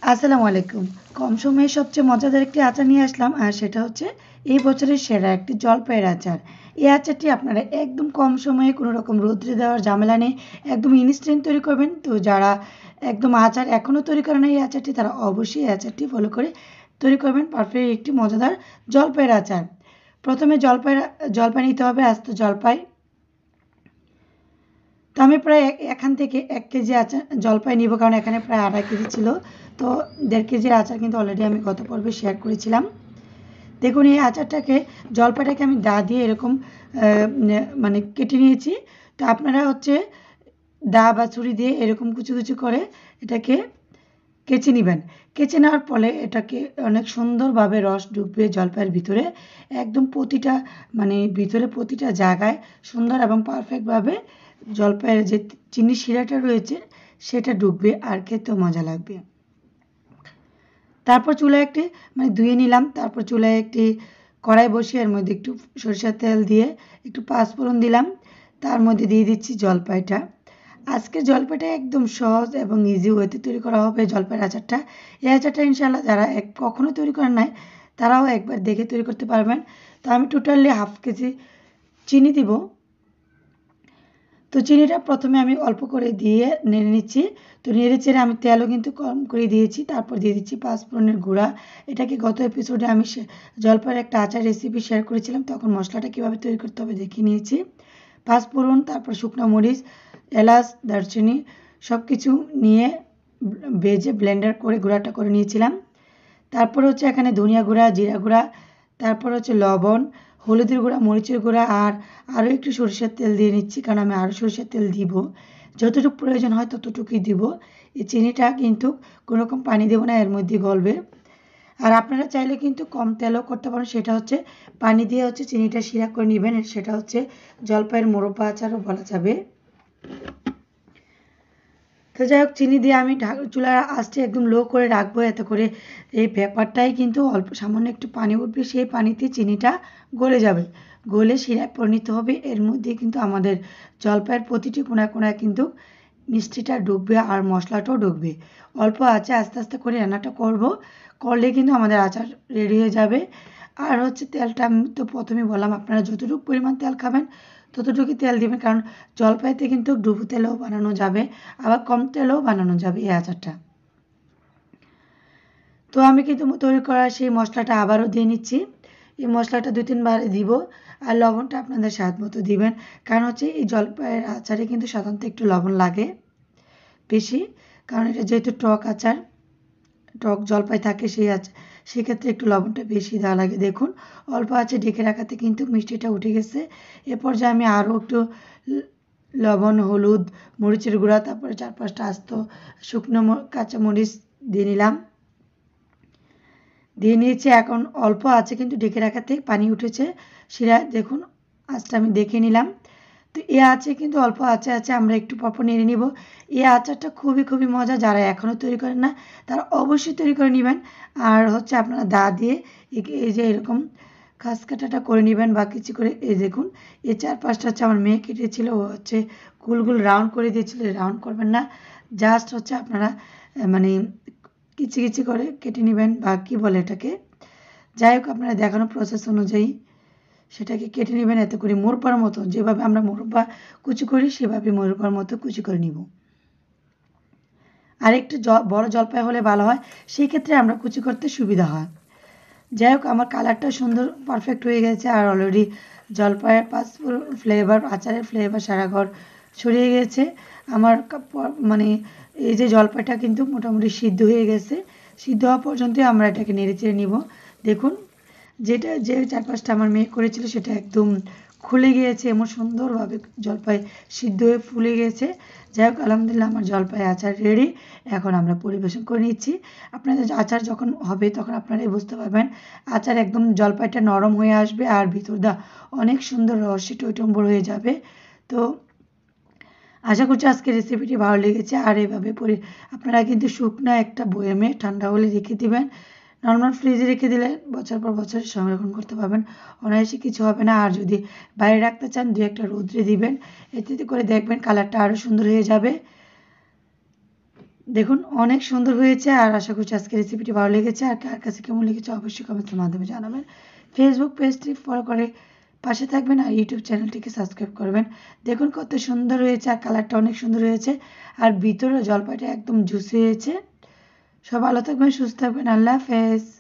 আসসালামু আলাইকুম। কম সময়ে সবচেয়ে মজাদার একটি আচার নিয়ে আসলাম আর সেটা হচ্ছে এই বছরের সেরা একটি জলপাইয়ের আচার। এই আচারটি আপনারা একদম কম সময়ে কোনো রকম রৌদ্রে দেওয়ার ঝামেলা নেই, একদম ইনস্ট্যান্ট তৈরি করবেন। তো যারা একদম আচার এখনও তৈরি করে না এই আচারটি, তারা অবশ্যই এই আচারটি ফলো করে তৈরি করবেন পারফেক্ট একটি মজাদার জলপাইয়ের আচার। প্রথমে জলপাই নিতে হবে, আস্ত জলপাই। তো আমি প্রায় এখান থেকে 1 কেজি আচার জলপাই নিব, কারণ এখানে প্রায় 2.5 কেজি ছিল। তো 1.5 কেজির আচার কিন্তু অলরেডি আমি গত পর্বে শেয়ার করেছিলাম। দেখুন এই আচারটাকে, জলপাইটাকে আমি দা দিয়ে এরকম মানে কেটে নিয়েছি। তো আপনারা হচ্ছে দা বা ছুরি দিয়ে এরকম কুচি কুচি করে এটাকে কেচে নেবেন। কেচে নেওয়ার ফলে এটাকে অনেক সুন্দরভাবে রস ঢুকবে জলপাইয়ের ভিতরে। একদম প্রতিটা মানে ভিতরে প্রতিটা জায়গায় সুন্দর এবং পারফেক্টভাবে জলপাইয়ের যে চিনি শিরাটা রয়েছে সেটা ঢুকবে আর খেতেও মজা লাগবে। তারপর চুলায় একটি ধুয়ে নিলাম। তারপর চুলায় একটি কড়াই বসিয়ে এর মধ্যে একটু সরিষার তেল দিয়ে একটু পাঁচফোড়ন দিলাম। তার মধ্যে দিয়ে দিচ্ছি জলপাইটা। আজকের জলপাইটা একদম সহজ এবং ইজি ওয়েতে তৈরি করা হবে জলপাইয়ের আচারটা। এই আচারটা ইনশাল্লাহ যারা কখনো তৈরি করেন নাই তারাও একবার দেখে তৈরি করতে পারবেন। তো আমি টোটালি 1/2 কেজি চিনি দিব। তো চিনিটা প্রথমে আমি অল্প করে দিয়ে নেড়ে নিচ্ছি। তো নেড়ে চেড়ে আমি তেলও কিন্তু কম করে দিয়েছি। তারপর দিয়ে দিচ্ছি পাঁচফোড়নের গুঁড়া। এটাকে গত এপিসোডে আমি জলপাইয়ের একটা আচার রেসিপি শেয়ার করেছিলাম, তখন মশলাটা কীভাবে তৈরি করতে হবে দেখিয়ে নিয়েছি। পাঁচফোড়ন, তারপর শুকনো মরিচ, এলাচ, দারচিনি সব কিছু নিয়ে ভেজে ব্লেন্ডার করে গুঁড়াটা করে নিয়েছিলাম। তারপর হচ্ছে এখানে ধনিয়া গুঁড়া, জিরা গুঁড়া, তারপর হচ্ছে লবণ, হলুদের গুঁড়া, মরিচের গুঁড়া আর আরও একটু সরিষার তেল দিয়ে নিচ্ছি, কারণ আমি আরও সরিষার তেল দিব। যতটুকু প্রয়োজন হয় ততটুকুই দিব। এই চিনিটা কিন্তু কোনো রকম পানি দেবো না, এর মধ্যে গলবে। আর আপনারা চাইলে কিন্তু কম তেলও করতে পারেন, সেটা হচ্ছে পানি দিয়ে হচ্ছে চিনিটা শিরা করে নেবেন। সেটা হচ্ছে জলপাইয়ের মোরব্বা আচারও বলা যাবে। তো যাই হোক, চিনি দিয়ে আমি চুলার আঁচটা একদম লো করে রাখবো, এতে করে এই ব্যাপারটাই কিন্তু অল্প সামান্য একটু পানি উঠবে, সেই পানিতে চিনিটা গলে যাবে, গলে শিরায় পরিণত হবে। এর মধ্যে কিন্তু আমাদের জলপাইয়ের প্রতিটি কোণায় কোণায় কিন্তু মিষ্টিটা ঢুকবে আর মশলাটাও ঢুকবে। অল্প আঁচে আস্তে আস্তে করে রান্নাটা করলে কিন্তু আমাদের আচার রেডি হয়ে যাবে। আর হচ্ছে তেলটা আমি তো প্রথমেই বললাম, আপনারা যতটুকু পরিমাণ তেল খাবেন ততটুকুই তেল দিবেন, কারণ জলপাইতে কিন্তু ডুবো তেলেও বানানো যাবে, আবার কম তেলেও বানানো যাবে এই আচারটা। তো আমি কিন্তু তৈরি করা সেই মশলাটা আবারও দিয়ে নিচ্ছি। এই মশলাটা 2-3 বার দিব। আর লবণটা আপনাদের স্বাদ মতো দিবেন, কারণ হচ্ছে এই জলপাইয়ের আচারে কিন্তু সাধারণত একটু লবণ লাগে বেশি, কারণ এটা যেহেতু টক আচার, টক জলপাই থাকে সেক্ষেত্রে একটু লবণটা বেশি দেওয়া লাগে। দেখুন অল্প আঁচে ঢেকে রাখাতে কিন্তু মিষ্টিটা উঠে গেছে। এ পর্যায়ে আমি আরও একটু লবণ, হলুদ, মরিচের গুঁড়া, তারপরে 4-5টা আস্ত শুকনো কাঁচা মরিচ দিয়ে নিলাম, দিয়ে নিয়েছি। এখন অল্প আছে কিন্তু ঢেকে রাখাতে পানি উঠেছে শিরায়। দেখুন আঁচটা আমি দেখে নিলাম। তো এই আঁচে কিন্তু অল্প আছে আমরা একটু পরপর নেড়ে নিব। এই আচারটা খুবই খুবই মজা, যারা এখনও তৈরি করেন না তারা অবশ্যই তৈরি করে নেবেন। আর হচ্ছে আপনারা দা দিয়ে এই যে এরকম খাস কাটাটা করে নেবেন বা কিছু করে। এই দেখুন এই 4-5টা হচ্ছে আমার মেয়ে কেটেছিল, ও হচ্ছে গোল গোল রাউন্ড করে দিয়েছিল। রাউন্ড করবেন না, জাস্ট হচ্ছে আপনারা মানে কিচি কিচি করে কেটে নেবেন, বা কী বলে এটাকে, যাই হোক আপনারা দেখানো প্রসেস অনুযায়ী সেটাকে কেটে নেবেন, এতে করে মোরব্বার মতো, যেভাবে আমরা মোরব্বা কুচি করি সেভাবে মোরব্বার মতো কুচি করে নিব। আর একটু বড় জলপাই হলে ভালো হয়, সেই ক্ষেত্রে আমরা কুচি করতে সুবিধা হয়। যাই হোক আমার কালারটা সুন্দর পারফেক্ট হয়ে গেছে, আর অলরেডি জলপাইয়ের ফ্লেভার, আচারের ফ্লেভার সারা ঘর ছড়িয়ে গেছে। আমার এই যে জলপাইটা কিন্তু মোটামুটি সিদ্ধ হয়ে গেছে। সিদ্ধ হওয়া পর্যন্তই আমরা এটাকে নেড়ে চেড়ে নিব। দেখুন যে 4-5টা আমার মেয়ে করেছিল সেটা একদম খুলে গিয়েছে, এমন সুন্দরভাবে জলপাই সিদ্ধ হয়ে ফুলে গেছে। যাই হোক আলহামদুলিল্লাহ আমার জলপাই আচার রেডি। এখন আমরা পরিবেশন করে নিচ্ছি। আপনাদের আচার যখন হবে তখন আপনারাই বুঝতে পারবেন, আচার একদম জলপাইটা নরম হয়ে আসবে আর ভিতরটা অনেক সুন্দর রসে টইটম্বর হয়ে যাবে। তো আশা করছি আজকের রেসিপিটি ভালো লেগেছে। আর এভাবে আপনারা কিন্তু শুকনো একটা বয়ামে ঠান্ডা হলে রেখে দিবেন। নর্মাল ফ্রিজে রেখে দিলে বছর পর বছর সংরক্ষণ করতে পারবেন, অনায়াসে কিছু হবে না। আর যদি বাইরে রাখতে চান 2-1টা রৌদ্রে দিবেন, এতে করে দেখবেন কালারটা আরও সুন্দর হয়ে যাবে। দেখুন অনেক সুন্দর হয়েছে। আর আশা করছি আজকে রেসিপিটি ভালো লেগেছে। আর কার কাছে কেমন লেগেছে অবশ্যই কমেন্টের মাধ্যমে জানাবেন। ফেসবুক পেজটি ফলো করে পাশে থাকবেন আর ইউটিউব চ্যানেলটিকে সাবস্ক্রাইব করবেন। দেখুন কত সুন্দর হয়েছে আর কালারটা অনেক সুন্দর হয়েছে। আর ভিতরে জলপাইটা একদম জুসি হয়েছে। সব ভালো থাকবেন, সুস্থ থাকবেন। আল্লাহ হাফেজ।